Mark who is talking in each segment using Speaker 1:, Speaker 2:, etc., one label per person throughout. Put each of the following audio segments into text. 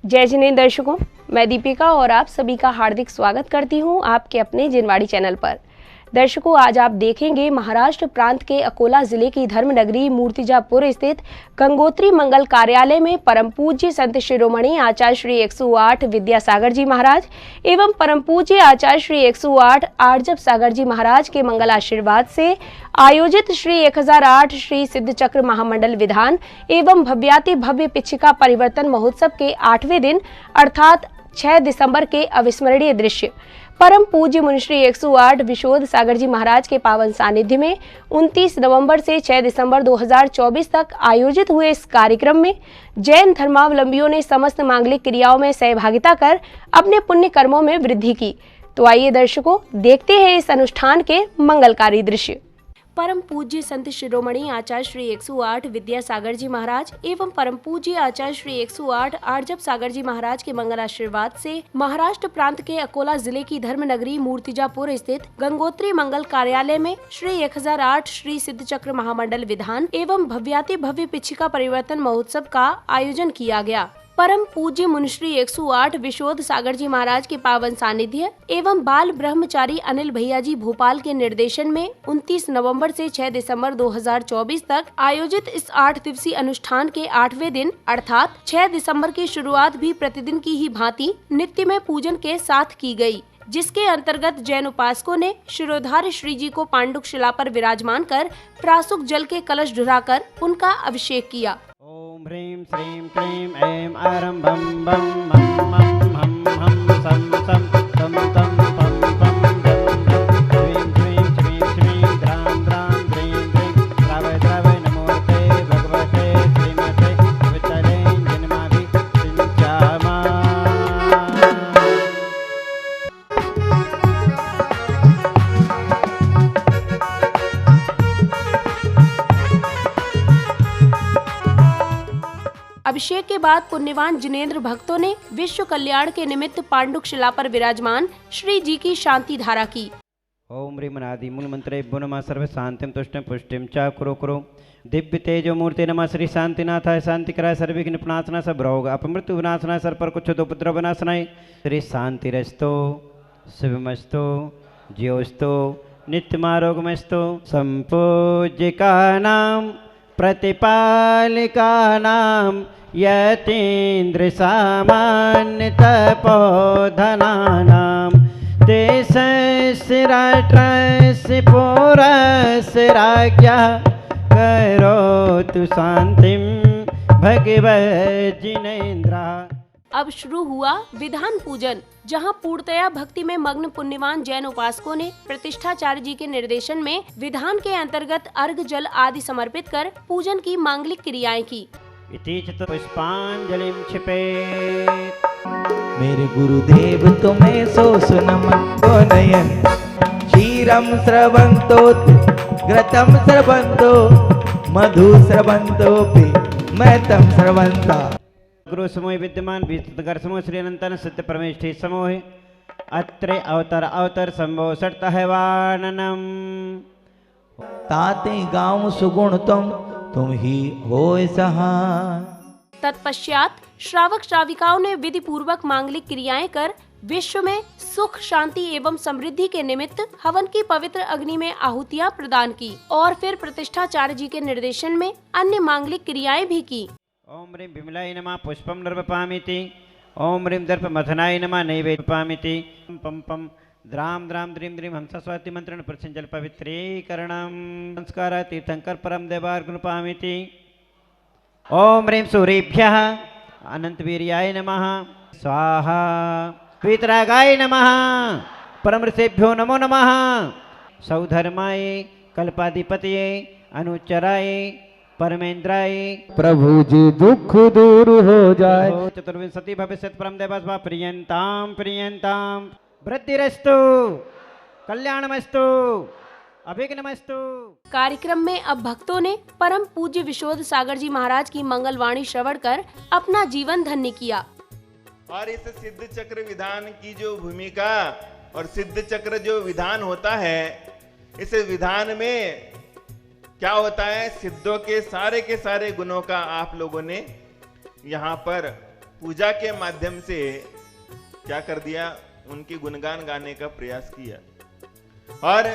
Speaker 1: जय जिनेंद्र दर्शकों, मैं दीपिका और आप सभी का हार्दिक स्वागत करती हूं आपके अपने जिनवाड़ी चैनल पर। दर्शकों, आज आप देखेंगे महाराष्ट्र प्रांत के अकोला जिले की धर्मनगरी मूर्तिजापुर स्थित गंगोत्री मंगल कार्यालय में परम पूज्य संत शिरोमणि आचार्य श्री 108 विद्यासागर जी महाराज एवं परम पूज्य आचार्य श्री 108 आर्जब सागर जी महाराज के मंगल आशीर्वाद से आयोजित श्री 1008 श्री सिद्ध चक्र महामंडल विधान एवं भव्याति भव्य पिछिका परिवर्तन महोत्सव के 8वें दिन अर्थात 6 दिसंबर के अविस्मरणीय दृश्य परम पूज्य मुनिश्री 108 विशोध सागर जी महाराज के पावन सानिध्य में 29 नवंबर से 6 दिसंबर 2024 तक आयोजित हुए इस कार्यक्रम में जैन धर्मावलंबियों ने समस्त मांगलिक क्रियाओं में सहभागिता कर अपने पुण्य कर्मों में वृद्धि की। तो आइए दर्शकों, देखते हैं इस अनुष्ठान के मंगलकारी दृश्य। परम पूज्य संत शिरोमणि आचार्य श्री 108 विद्यासागर जी महाराज एवं परम पूज्य आचार्य श्री 108 आर्जब सागर जी महाराज के मंगल आशीर्वाद से महाराष्ट्र प्रांत के अकोला जिले की धर्मनगरी मूर्तिजापुर स्थित गंगोत्री मंगल कार्यालय में श्री 1008 श्री सिद्ध चक्र महामंडल विधान एवं भव्याति भव्य पिछिका परिवर्तन महोत्सव का आयोजन किया गया। परम पूज्य मुनिश्री 108 विशोध सागर जी महाराज के पावन सानिध्य एवं बाल ब्रह्मचारी अनिल भैया जी भोपाल के निर्देशन में 29 नवंबर से 6 दिसंबर 2024 तक आयोजित इस 8 दिवसीय अनुष्ठान के 8वें दिन अर्थात 6 दिसंबर की शुरुआत भी प्रतिदिन की ही भांति नित्य में पूजन के साथ की गई, जिसके अंतर्गत जैन उपासकों ने शिरोधार्य श्री जी को पांडुक शिला पर विराजमान कर प्रासुक जल के कलश ढुराकर उनका अभिषेक किया।
Speaker 2: ओम ह्रीं श्रीं क्लीं ऐं आरं बम बम मम मम हम हम सम सम तम तम पम पम दम दम ह्रीं क्लीं श्रीं श्रीं द्रां द्रां द्रीं द्रीं द्रावय द्रावय नमोते भगवते श्रीमते वितले जन्माभि सिंचामा।
Speaker 1: अभिषेक के बाद पुण्यवान जिनेंद्र भक्तों ने विश्व कल्याण के निमित्त पांडुक शिला पर विराजमान श्री जी की शांति धारा की।
Speaker 2: ओम ह्रीं अनादि मूल मंत्रे नमः सर्व शांतिम तुष्टिम पुष्टिम च कुरु कुरु दिव्य तेजो मूर्ति नमः श्री शांतिनाथाय शांतिकराय सर्वविघ्न विनाशनाय सबरोग अपमृत्यु विनाशनाय सर्पर कुछ उपद्रव विनाशनाय श्री शांतिरस्तो शिवमस्तो ज्योस्तो नित्यमारोगमस्तो संपूज्यकानां प्रतिपालिकानां यतीन्द्र सामान्य तपोधनानां देशस्य राष्ट्रस्य पुरस्य राज्ञः करोतु शान्तिं भगवत् जिनेन्द्रः।
Speaker 1: अब शुरू हुआ विधान पूजन, जहां पूर्णतया भक्ति में मग्न पुण्यवान जैन उपासकों ने प्रतिष्ठाचार्य जी के निर्देशन में विधान के अंतर्गत अर्घ जल आदि समर्पित कर पूजन की मांगलिक क्रियाएं की।
Speaker 2: इति च पुष्पांजलिं क्षिपेत्।
Speaker 3: मेरे गुरुदेव तुम्हें सो सुनमन को नयन क्षीरम स्रवंतो घृतम स्रवंतो मधु स्रवंतो मैं तम स्रवंता।
Speaker 2: गुरु समूह विद्यमान विस्तृत समूह श्री अनंतन सिद्ध परमेष्ठी समूह अत्र अवतर संभव सटता है वाननम
Speaker 3: ताते गाँव सुगुण तुम ही हो सहाय।
Speaker 1: तत्पश्चात श्रावक श्राविकाओं ने विधि पूर्वक मांगलिक क्रियाएं कर विश्व में सुख शांति एवं समृद्धि के निमित्त हवन की पवित्र अग्नि में आहुतियां प्रदान की और फिर प्रतिष्ठाचार्य जी के निर्देशन में अन्य मांगलिक क्रियाएं भी की।
Speaker 2: ओम ह्रीं विमलाय नमः पुष्पं नर्पयामीति। ओम ह्रीं दर्पमथनाय नमः नैवेद्यपामीति। पम पम द्रां द्रां द्रीं द्रीं हंसस्वाति मंत्रण प्रसिंजल पवित्रीकरणं संस्कार तीर्थंकर परम देवार्गुणपामीति। ओम ह्रीं सूर्येभ्यः अनंतवीर्याय नमः स्वाहा। पीतरागाय नमः परम ऋषेभ्यो नमो नमः। सौधर्माय कल्पाधिपतये अनुचराय परमेंद्राय
Speaker 4: प्रभु जी दुख दूर हो जाए।
Speaker 2: चतुर्विंशति भविष्यत परम देवस्वा प्रियंताम प्रियंताम वृद्धिरस्तु कल्याणमस्तु अभिघ्नमस्तु।
Speaker 1: कार्यक्रम में अब भक्तों ने परम पूज्य विशोध सागर जी महाराज की मंगलवाणी श्रवण कर अपना जीवन धन्य किया।
Speaker 5: और इस सिद्ध चक्र विधान की जो भूमिका और सिद्ध चक्र जो विधान होता है, इस विधान में क्या होता है, सिद्धों के सारे गुणों का आप लोगों ने यहाँ पर पूजा के माध्यम से क्या कर दिया, उनके गुणगान गाने का प्रयास किया। और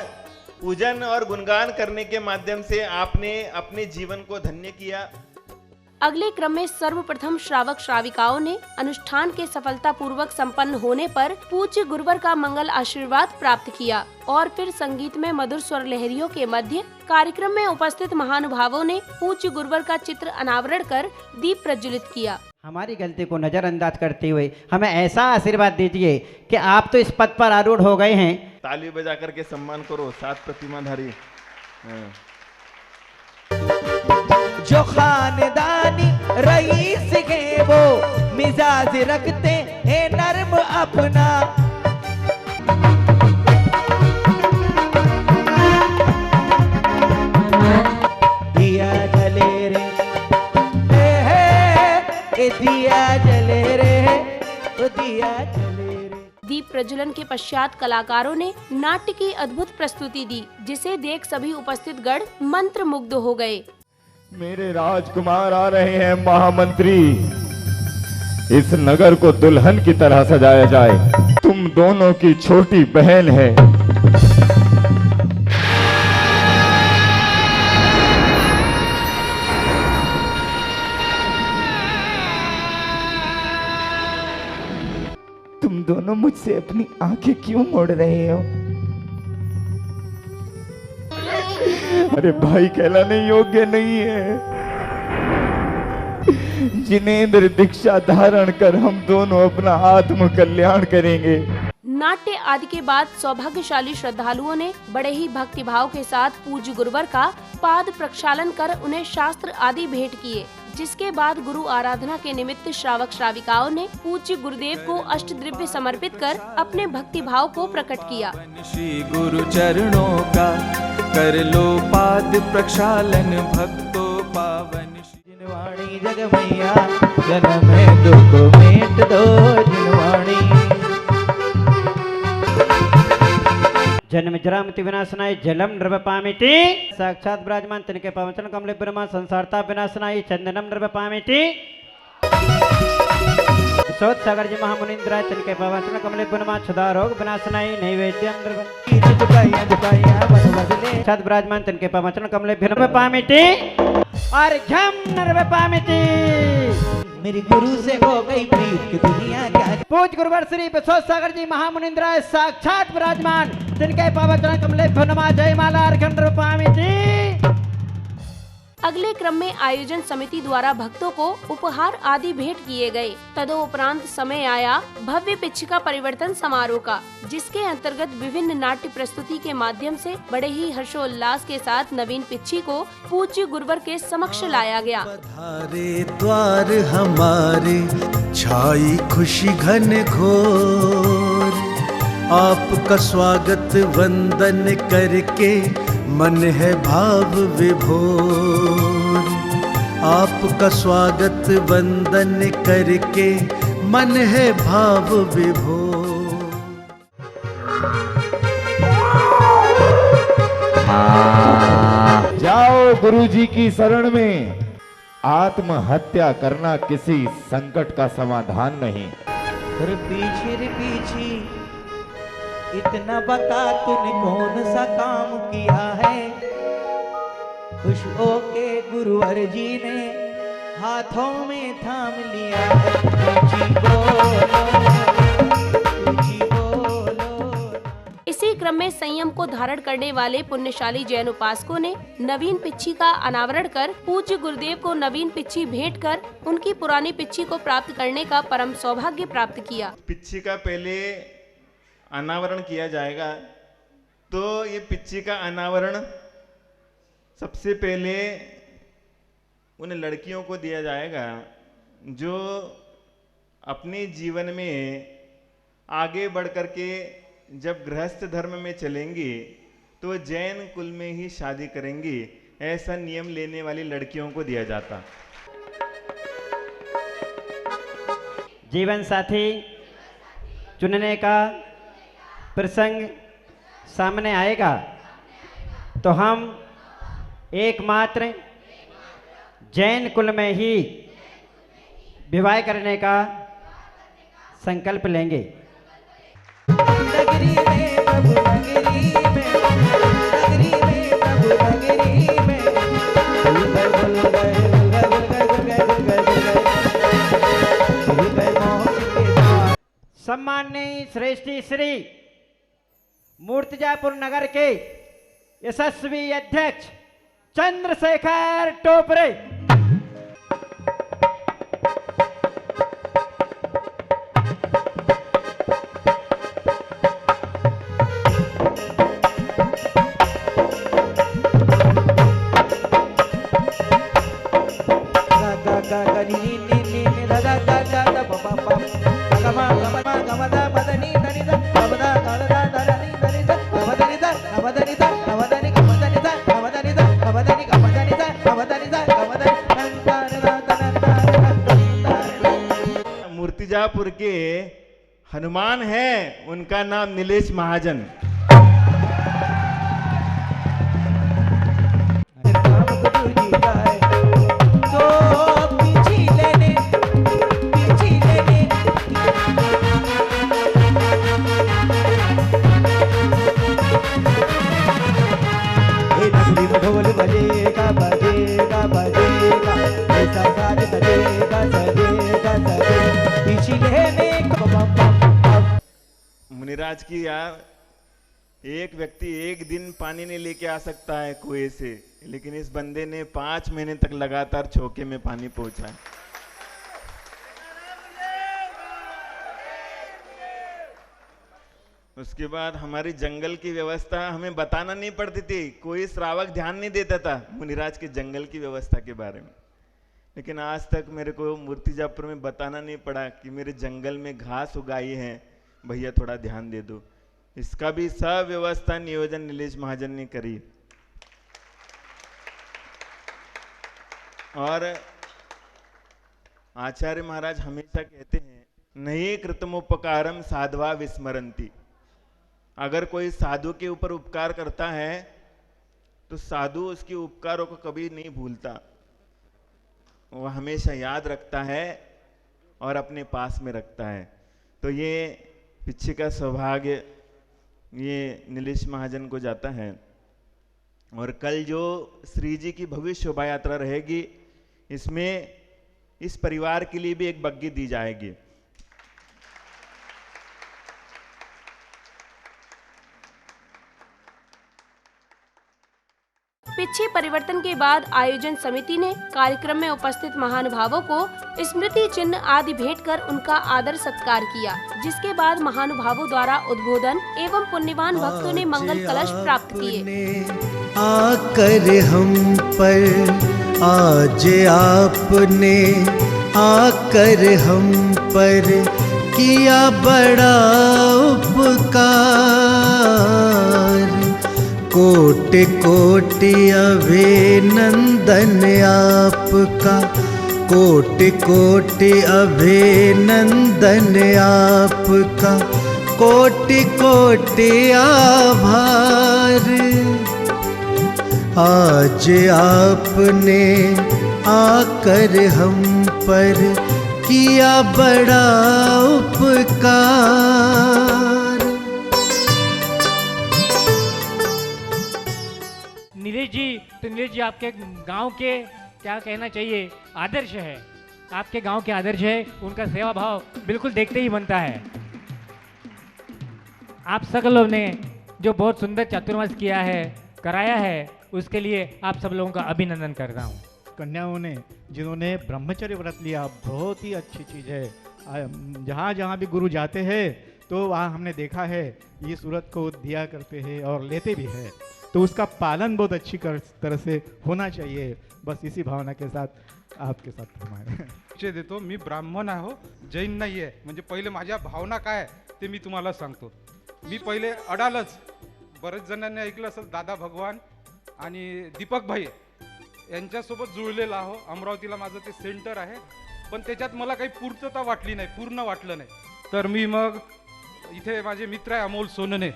Speaker 5: पूजन और गुणगान करने के माध्यम से आपने अपने जीवन को धन्य किया।
Speaker 1: अगले क्रम में सर्वप्रथम श्रावक श्राविकाओं ने अनुष्ठान के सफलतापूर्वक संपन्न होने पर पूज्य गुरुवर का मंगल आशीर्वाद प्राप्त किया और फिर संगीत में मधुर स्वर लहरियों के मध्य कार्यक्रम में उपस्थित महानुभावों ने पूज्य गुरुवर का चित्र अनावरण कर दीप प्रज्वलित किया।
Speaker 2: हमारी गलती को नजरअंदाज करते हुए हमें ऐसा आशीर्वाद दीजिए कि आप तो इस पद पर आरूढ़ हो गए हैं।
Speaker 5: ताली बजा करके सम्मान करो 7 प्रतिमाधारी।
Speaker 3: जो खानदानी रईस के वो मिजाज रखते हैं नर्म अपना। दिया जले रे दिया जले रे दिया जले रे।
Speaker 1: दीप प्रज्वलन के पश्चात कलाकारों ने नाट्य की अद्भुत प्रस्तुति दी, जिसे देख सभी उपस्थित गण मंत्र मुग्ध हो गए।
Speaker 4: मेरे राजकुमार आ रहे हैं महामंत्री, इस नगर को दुल्हन की तरह सजाया जाए। तुम दोनों की छोटी बहन है। तुम दोनों मुझसे अपनी आंखें क्यों मोड़ रहे हो? अरे भाई कहलाने योग्य नहीं है। जिनेंद्र दीक्षा धारण कर हम दोनों अपना आत्म कल्याण करेंगे।
Speaker 1: नाट्य आदि के बाद सौभाग्यशाली श्रद्धालुओं ने बड़े ही भक्तिभाव के साथ पूज्य गुरुवर का पाद प्रक्षालन कर उन्हें शास्त्र आदि भेंट किए, जिसके बाद गुरु आराधना के निमित्त श्रावक श्राविकाओं ने पूज्य गुरुदेव को अष्टद्रव्य समर्पित कर अपने भक्तिभाव को प्रकट किया।
Speaker 6: श्री गुरु चरणों का कर लो पाद प्रक्षालन भक्तो पावन।
Speaker 3: जिनवाणी जग मैया जन्म में दुख मेट दो। जिनवाणी
Speaker 2: जन्म जरामति विनाशनाय जलम नृपपामिति। साक्षात विराजमान तिनके पवचन कमले ब्रह्मा संसारता विनाशनाय चंदनम नृपपामिति। सोत सागर जी महामुनिंद्राय तिनके पवचन कमले ब्रह्मा क्षुधा रोग विनाशनाय नैवेद्यम साक्षात विराजमान तिनके पवचन कमले नृपपामिति और घम नृपपामिति।
Speaker 3: मेरी गुरु से हो गई प्रीत की दुनिया क्या।
Speaker 2: पूज गुरुवर श्री विश्वत सागर जी महामुनिंद्राय साक्षात विराजमान तिनके पवचन कमले नमा जय माला अर्घन रूपामिति।
Speaker 1: अगले क्रम में आयोजन समिति द्वारा भक्तों को उपहार आदि भेंट किए गए। तदोपरांत समय आया भव्य पिच्छिका परिवर्तन समारोह का, जिसके अंतर्गत विभिन्न नाट्य प्रस्तुति के माध्यम से बड़े ही हर्षोल्लास के साथ नवीन पिच्छी को पूज्य गुरुवर के समक्ष लाया गया।
Speaker 6: पधारे द्वार हमारे छाई खुशी घन घोर, आपका स्वागत वंदन करके मन है भाव विभोर। आपका स्वागत वंदन करके मन है भाव विभोर।
Speaker 4: जाओ गुरुजी की शरण में। आत्महत्या करना किसी संकट का समाधान नहीं।
Speaker 3: रे पीछे इतना बता तूने कौन सा काम किया है। खुश होके गुरुवर जी ने हाथों में थाम लिया है। ऊंची बोलो।
Speaker 1: इसी क्रम में संयम को धारण करने वाले पुण्यशाली जैन उपासकों ने नवीन पिच्छी का अनावरण कर पूज्य गुरुदेव को नवीन पिच्छी भेंट कर उनकी पुरानी पिच्छी को प्राप्त करने का परम सौभाग्य प्राप्त किया।
Speaker 5: पिच्छी का पहले अनावरण किया जाएगा। तो ये पिच्छी का अनावरण सबसे पहले उन लड़कियों को दिया जाएगा जो अपने जीवन में आगे बढ़ करके जब गृहस्थ धर्म में चलेंगी तो जैन कुल में ही शादी करेंगी। ऐसा नियम लेने वाली लड़कियों को दिया जाता।
Speaker 2: जीवन साथी चुनने का प्रसंग सामने आएगा तो हम एकमात्र जैन कुल में ही विवाह करने का संकल्प लेंगे।
Speaker 3: नगरी में प्रभु नगरी में, नगरी में प्रभु नगरी में, गुल गए गुल गए गुल गए गुल गए गुल गए गुल गए गुल गए मोह के द्वार।
Speaker 2: सम्माननीय श्रेष्ठी श्री मूर्तिजापुर नगर के यशस्वी अध्यक्ष चंद्रशेखर टोपरे
Speaker 5: मूर्तिजापुर के हनुमान हैं, उनका नाम नीलेश महाजन।
Speaker 3: ढोल बजेगा बजेगा बजेगा, ऐसा साज सजेगा सजेगा सजेगा, पिछले में
Speaker 5: मुनिराज की यार, एक व्यक्ति एक दिन पानी नहीं लेके आ सकता है कुएं से, लेकिन इस बंदे ने 5 महीने तक लगातार छोके में पानी पहुंचाया। उसके बाद हमारी जंगल की व्यवस्था हमें बताना नहीं पड़ती थी, कोई श्रावक ध्यान नहीं देता था मुनिराज के जंगल की व्यवस्था के बारे में। लेकिन आज तक मेरे को मूर्तिजापुर में बताना नहीं पड़ा कि मेरे जंगल में घास उगाई है, भैया थोड़ा ध्यान दे दो। इसका भी सब व्यवस्था नियोजन नीलेश महाजन ने करी। और आचार्य महाराज हमेशा कहते हैं, नहीं कृतमोपकारम साधवा विस्मरंती। अगर कोई साधु के ऊपर उपकार करता है तो साधु उसके उपकारों को कभी नहीं भूलता, वो हमेशा याद रखता है और अपने पास में रखता है। तो ये पीछे का सौभाग्य ये नीलेश महाजन को जाता है। और कल जो श्री जी की भव्य शोभा यात्रा रहेगी, इसमें इस परिवार के लिए भी एक बग्गी दी जाएगी।
Speaker 1: पिछे परिवर्तन के बाद आयोजन समिति ने कार्यक्रम में उपस्थित महानुभावों को स्मृति चिन्ह आदि भेंट कर उनका आदर सत्कार किया, जिसके बाद महानुभावों द्वारा उद्बोधन एवं पुण्यवान भक्तों ने मंगल कलश प्राप्त किए।
Speaker 7: आकर हम पर आज आपने आकर हम पर किया बड़ा उपकार, कोटि कोटि अभिनंदन आपका, कोटि कोटि अभिनंदन आपका, कोटि कोटि आभार। आज आपने आकर हम पर किया बड़ा उपकार।
Speaker 8: नीलेश जी, तो नीलेश जी आपके गांव के क्या कहना चाहिए, आदर्श है, आपके गांव के आदर्श है, उनका सेवा भाव बिल्कुल देखते ही बनता है। आप सकलों ने जो बहुत सुंदर चातुर्मास किया है, कराया है, उसके लिए आप सब लोगों का अभिनंदन करता हूँ।
Speaker 9: कन्याओं ने जिन्होंने ब्रह्मचर्य व्रत लिया, बहुत ही अच्छी चीज़ है। जहाँ जहाँ भी गुरु जाते हैं तो वहाँ हमने देखा है ये सूरत को दिया करते हैं और लेते भी हैं, तो उसका पालन बहुत अच्छी तरह से होना चाहिए। बस इसी भावना के साथ आपके साथ हमारे
Speaker 10: देतो मी ब्राह्मण आहे, जैन नाही आहे। म्हणजे पहिले माझ्या भावना काय ते मी तुम्हाला सांगतो। मी पहिले अडालच, बरेच जणांनी ऐकलं असेल, दादा भगवान आणि दीपक भाई यांच्यासोबत जुळलेला आहो। अमरावतीला माझं ते सेंटर आहे, पण त्याच्यात मला काही पूर्तता वाटली नाही, पूर्ण वाटलं नाही। तर मी मग इथे माझे मित्र आहे अमोल सोनने,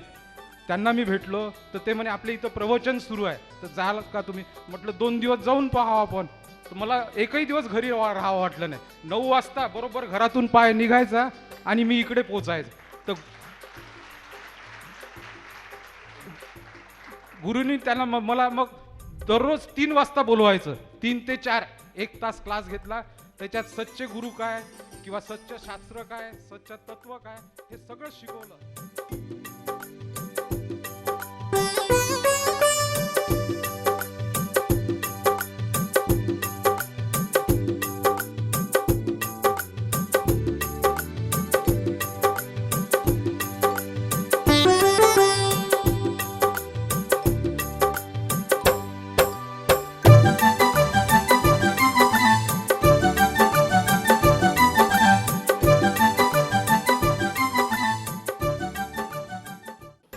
Speaker 10: त्यांना मी भेटलो, तर ते म्हणे आपल्या इथं प्रवचन सुरू आहे, तर जाल का तुम्ही? म्हटलं 2 दिवस जाऊन पाहावं आपण। तर मला एकही दिवस घरी राहावं वाटलं नाही। 9 वाजता बरोबर घरातून पाय निघायचा आणि मी इकडे पोचायचं. तर गुरुनी त्यांना मला मग दररोज 3 वाजता बोलवायचं. 3 ते 4 1 तास क्लास घेतला. त्याच्यात सच्चे गुरु काय किंवा सच्च शास्त्र काय, सच्च तत्व काय, हे सगळं शिकवलं.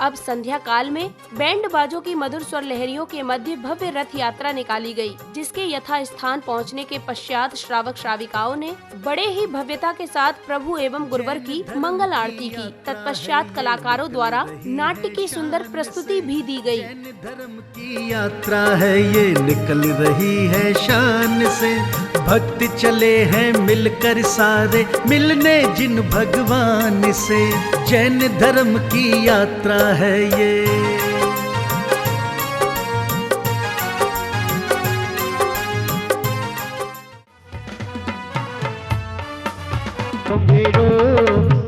Speaker 1: अब संध्या काल में बैंड बाजों की मधुर स्वर लहरियों के मध्य भव्य रथ यात्रा निकाली गई, जिसके यथा स्थान पहुंचने के पश्चात श्रावक श्राविकाओं ने बड़े ही भव्यता के साथ प्रभु एवं गुरुवर की मंगल आरती की। तत्पश्चात कलाकारों द्वारा नाट्य की सुंदर प्रस्तुति भी दी गई।
Speaker 7: धर्म की यात्रा है ये निकल रही है शान से, भक्त चले हैं मिलकर सारे मिलने जिन भगवान से। जैन धर्म की यात्रा है ये।
Speaker 2: तुम हीरो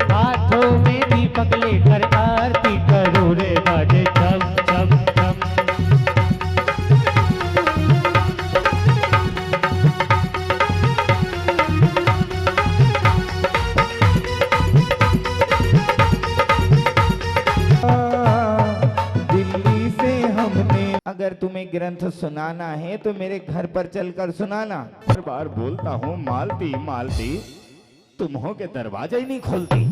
Speaker 2: हाथों में दीपक लेकर आरती करो रे, बाजे चम चम चम।
Speaker 4: दिल्ली से हमने, अगर तुम्हें ग्रंथ सुनाना है तो मेरे घर पर चलकर सुनाना। हर बार बोलता हूँ मालती मालती, तुम हो के दरवाजा ही नहीं खोलती।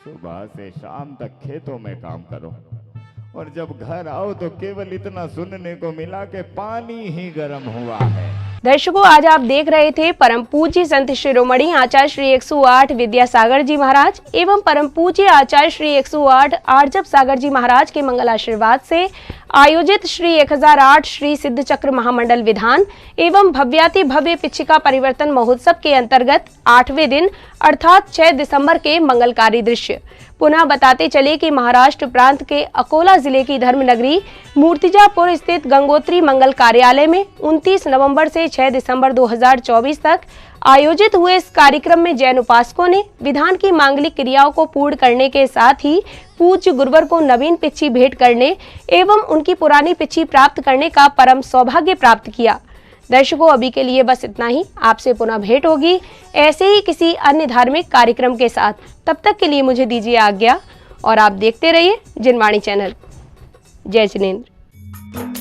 Speaker 4: सुबह से शाम तक खेतों में काम करो और जब घर आओ तो केवल इतना सुनने को मिला कि पानी ही गर्म हुआ है।
Speaker 1: दर्शकों, आज आप देख रहे थे परम पूज्य संत शिरोमणि आचार्य श्री 108 विद्यासागर जी महाराज एवं परम पूज्य आचार्य श्री 108 आर्जब सागर जी महाराज के मंगल आशीर्वाद से आयोजित श्री 1008 श्री सिद्ध चक्र महामंडल विधान एवं भव्याति भव्य पिछिका परिवर्तन महोत्सव के अंतर्गत 8वें दिन अर्थात 6 दिसंबर के मंगलकारी दृश्य। पुनः बताते चले कि महाराष्ट्र प्रांत के अकोला जिले की धर्मनगरी मूर्तिजापुर स्थित गंगोत्री मंगल कार्यालय में 29 नवंबर से 6 दिसंबर 2024 तक आयोजित हुए इस कार्यक्रम में जैन उपासकों ने विधान की मांगलिक क्रियाओं को पूर्ण करने के साथ ही पूज्य गुरुवर को नवीन पिच्छी भेंट करने एवं उनकी पुरानी पिच्छी प्राप्त करने का परम सौभाग्य प्राप्त किया। दर्शकों, अभी के लिए बस इतना ही। आपसे पुनः भेंट होगी ऐसे ही किसी अन्य धार्मिक कार्यक्रम के साथ। तब तक के लिए मुझे दीजिए आज्ञा और आप देखते रहिए जिनवाणी चैनल। जय जिनेंद्र।